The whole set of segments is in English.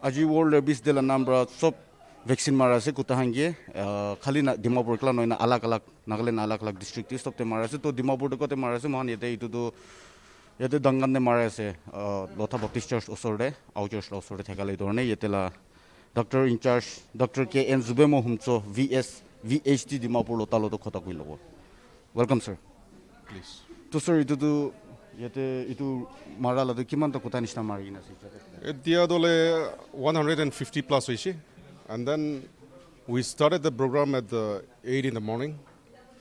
আজি World Rabies Day la number sop vaccine mara ase kutahangie khali na Dimapur kala noina alag Nagaland alag district is stop te mara ase to Dimapur to kote mara ase mohan yete itu to yete dangan ne mara ase Lotha Baptist Church osorde au church la osorde thakale dorne yete la doctor in charge Dr. K.N. Zubemo humcho VHD Dimapur lotalo to khota koi lobo. Welcome sir. Please. To sir itu yete itu mara la to kiman to kota nishna mari na ase Dia dole 150 plus hoishi, and then we started the program at 8 in the morning,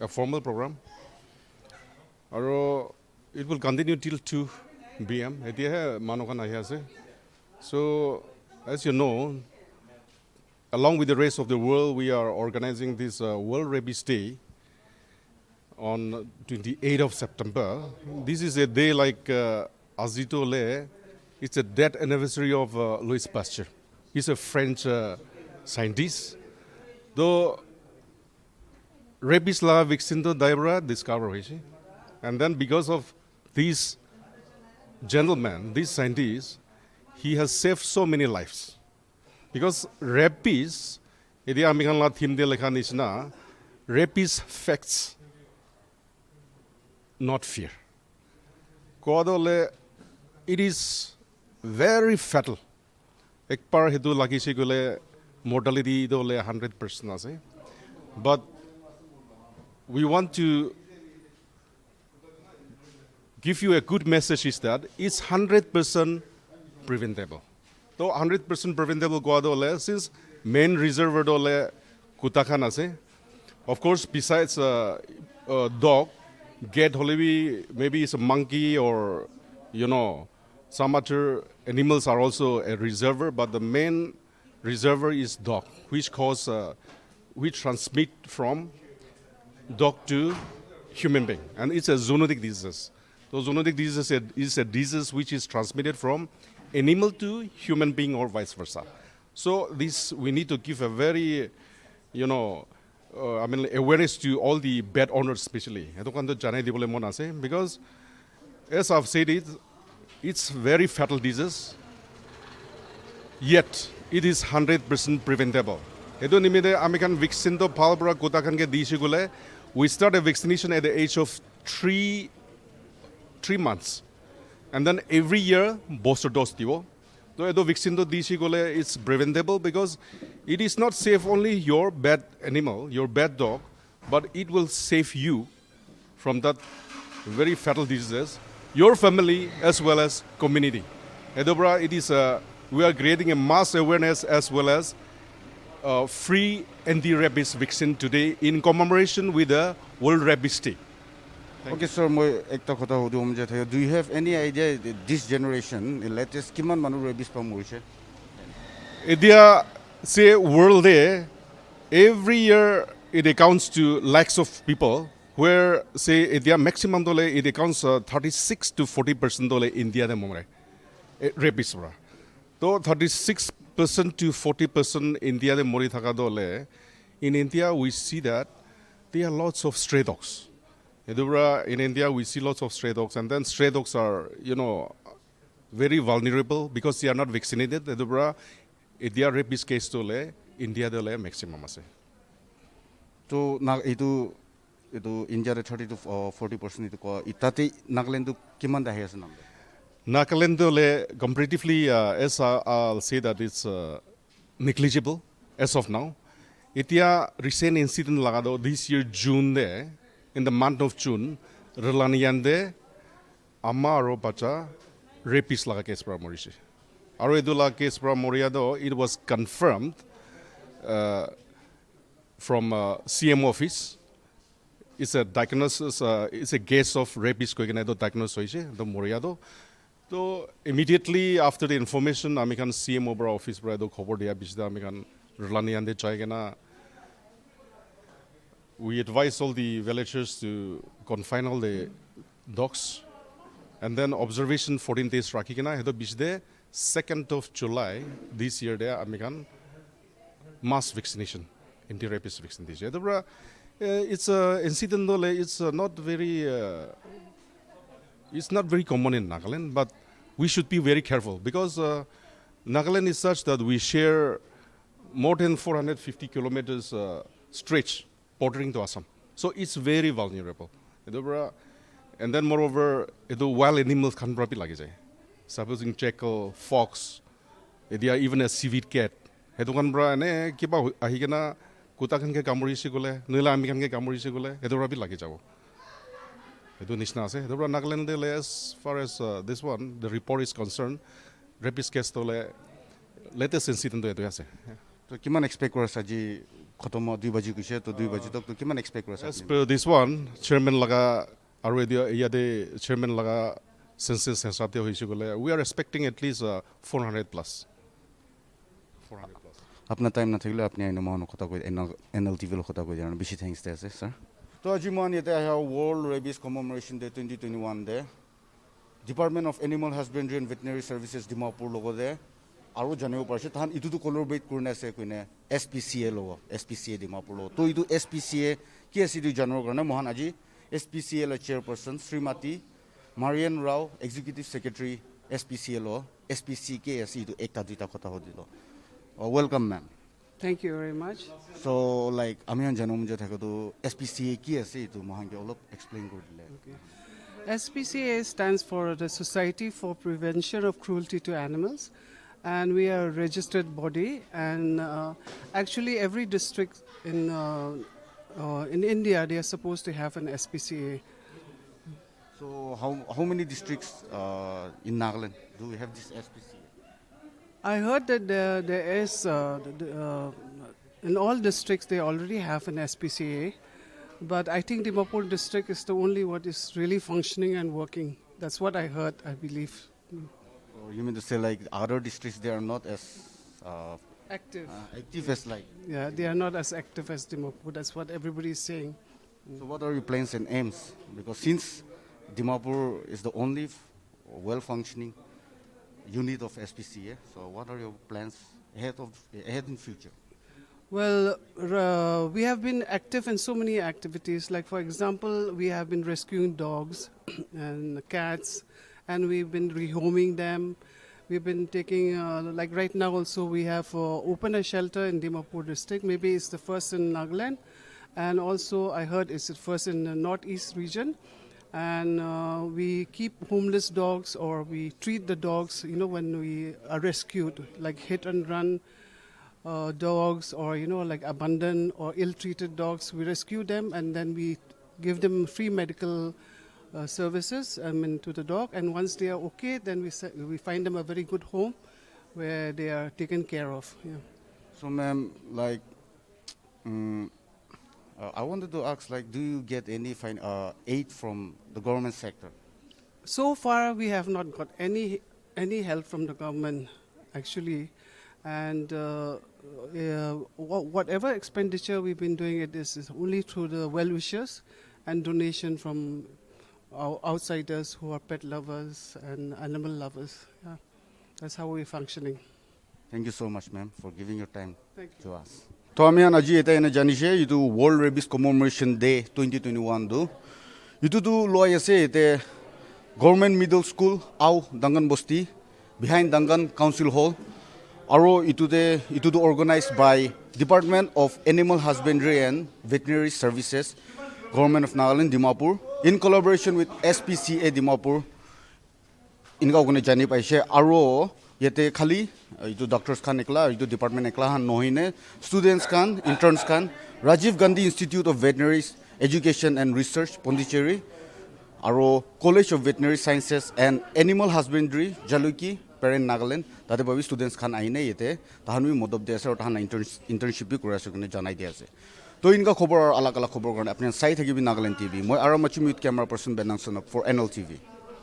a formal program. Aro it will continue till 2 p.m. Etia hai manokan ahi ase. So as you know, along with the rest of the world, we are organizing this World Rabies Day on 28th of September. This is a day like Azito Le. It's a death anniversary of Louis Pasteur. He's a French scientist. Though rabies la vaccine to Daibra discovered, and then because of these gentlemen, these scientists, he has saved so many lives. Because rabies, idi amikan la theme de lekha nishna, rabies facts, not fear. Kodole, it is very fatal. Ek par hetu lagi se gole mortality dole 100% ase. But we want to give you a good message is that it's 100% preventable. So 100% preventable go dole since main reservoir dole Kutakan ase. Of course, besides a dog, get holebi maybe it's a monkey or some other animals are also a reservoir, but the main reservoir is dog, which transmit from dog to human being, and it's a zoonotic disease. So zoonotic disease is a disease which is transmitted from animal to human being or vice versa. So this we need to give a very, awareness to all the pet owners especially. Because as I've said it's very fatal disease, yet it is 100% preventable. We started vaccination at the age of 3 months. And then every year, booster dose. So it's preventable because it is not save only your bad animal, your bad dog, but it will save you from that very fatal diseases, your family as well as community. Edobra, we are creating a mass awareness as well as free anti-rabies vaccine today in commemoration with the World Rabies Day. Okay, sir, do you have any idea this generation, the latest, kiman manu rabies pa morishe? India, say World Day, every year it accounts to lakhs of people, where say India maximum dole it accounts 36 to 40% dole India de momre rabies bra. So 36% to 40% India de mori thaka dole. In India we see that there are lots of stray dogs. In India, we see lots of stray dogs, and then stray dogs are, very vulnerable because they are not vaccinated. India rabies case to India de maximum ase. So na itu India 30 to 40% itu ko itate Nagaland tu kiman dahi ase number. Nagaland dole comparatively, as I'll say that it's negligible as of now. Itia recent incident lagado this year June de. In the month of June, Relaniande, Amaro Pacha, rapists laga case pra morishi. Aro edula case pra moriado, it was confirmed from CM office. It's a diagnosis, it's a case of rapists koigenedo diagnosis the moriado. So immediately after the information, American CM over office brado khobor dia bishda American Relaniande chaigena. We advise all the villagers to confine all the dogs, and then observation 14 days rakikena hedo bishde 2nd of July this year there American mass vaccination, anti-rabies vaccination. It's incident it's not very common in Nagaland, but we should be very careful because Nagaland is such that we share more than 450 kilometers stretch bordering to Assam. So it's very vulnerable. And then moreover, wild animals can be like supposing jackal, fox, even a civet cat. Hetu kan bra ane kiba ahi kena kuta kan ke kamuri si gole, nila ami kan ke kamuri si gole. Hetu bra bi lagi jabo. Hetu nishna ase. Hetu bra Nagaland de as far as this one, the report is concerned, rapid case to le latest incident to hetu ase. তো কিমান expect কৰা আজি খতম 2 বাজি গৈছে তো 2 বাজি তক তো কিমান এক্সপেক্ট কৰা As per this one, chairman laga aru iyade chairman laga census hesabte hoise gole, we are expecting at least 400 plus. 400 plus. আপোনাৰ টাইম নাথাকিলে আপুনি আইন মহন কথা কৈ এনএল টিভিৰ কথা কৈ জানো বেছি থ্যাঙ্কস দে আছে স্যার তো আজি মন ইয়াতে আহা world rabies commemoration day 2021 day department of animal husbandry and veterinary services Dimapur লগতে আৰু জানিব পাৰিছে তাহান ইটোতো কলৰবেট কৰি আছে কোনে এছপিচিএ লগ এছপিচিএ ডিমাপুৰ লগ তো ইটো এছপিচিএ কি আছে ইটো জানিবৰ কাৰণে মহান আজি এছপিচিএ ৰ chairperson Shrimati Marian Rao executive secretary SPCA ল এছপিচি কে আছে ইটো একটা দুটা কথা হদিল welcome ma'am Thank you very much. So like আমি জানো যে থাকে তো এছপিচিএ কি আছে ইটো মহানকে অলপ এক্সপ্লেইন কৰি দিলে SPCA stands for the Society for Prevention of Cruelty to Animals, and we are a registered body. And actually, every district in India they are supposed to have an SPCA. So how many districts in Nagaland do we have this SPCA? I heard that there is in all districts they already have an SPCA, but I think Dimapur district is the only one is really functioning and working. That's what I heard. I believe. Or you mean to say like other districts they are not as Active. active as like Yeah, they are not as active as Dimapur. That's what everybody is saying. so what are your plans and aims because since Dimapur is the only well functioning unit of SPCA so what are your plans ahead in future Well, we have been active in so many activities. Like, for example, we have been rescuing dogs and cats, and we've been rehoming them. We've been taking, like right now also, we have opened a shelter in Dimapur district. Maybe it's the first in Nagaland. And also, I heard it's the first in the northeast region. And we keep homeless dogs or we treat the dogs, you know, when we are rescued, like hit and run. Dogs or like abandoned or ill-treated dogs, we rescue them and then we give them free medical services to the dog, and once they are okay then we find them a very good home where they are taken care of. so ma'am like I wanted to ask like do you get any aid from the government sector So far we have not got any help from the government actually, and whatever expenditure we've been doing it is only through the well wishers and donation from outsiders who are pet lovers and animal lovers. Yeah, that's how we're functioning. thank you so much ma'am for giving your time Thank you. to us তো আমি আজি এটা এনে জানিছে ইটো world rabies commemoration day 2021 দো ইটোতো লৈ আছে এতে গভৰ্ণমেণ্ট মিডল স্কুল আও ডাঙ্গন বস্তি বিহাইণ্ড ডাঙ্গন কাউন্সিল হল আৰু ইটোতো organised by department of animal husbandry and veterinary services government of Nagaland Dimapur in collaboration with SPCA Dimapur ইনকা ওখানে জানি পাইছে আৰু ইয়াতে খালি এইটো ডক্টৰছ খান একলা এইটো ডিপাৰ্টমেণ্ট একলা হান নহয়নে ষ্টুডেণ্টছ খান ইণ্টাৰ্ণছ খান Rajiv Gandhi institute of veterinary education and research Pondicherry আৰু college of veterinary sciences and animal husbandry Jalukie Peren Nagaland তাতে ভাবি ষ্টুডেণ্টছ খান আহিনে ইয়াতে তাহান মদত দি আছে আৰু তাহান ইণ্টাৰ্ণশ্বিপ কৰি আছে কাৰণে জনাই দি আছে তো ইনকা খবৰ আৰু আলাগ আলাগ খবৰ কাৰণে আপুনি চাই থাকিবি নাগালেণ্ড টিভি মই আৰু মাচিম উইথ কেমেৰা পাৰ্চন বেনাংছনক ফৰ NL TV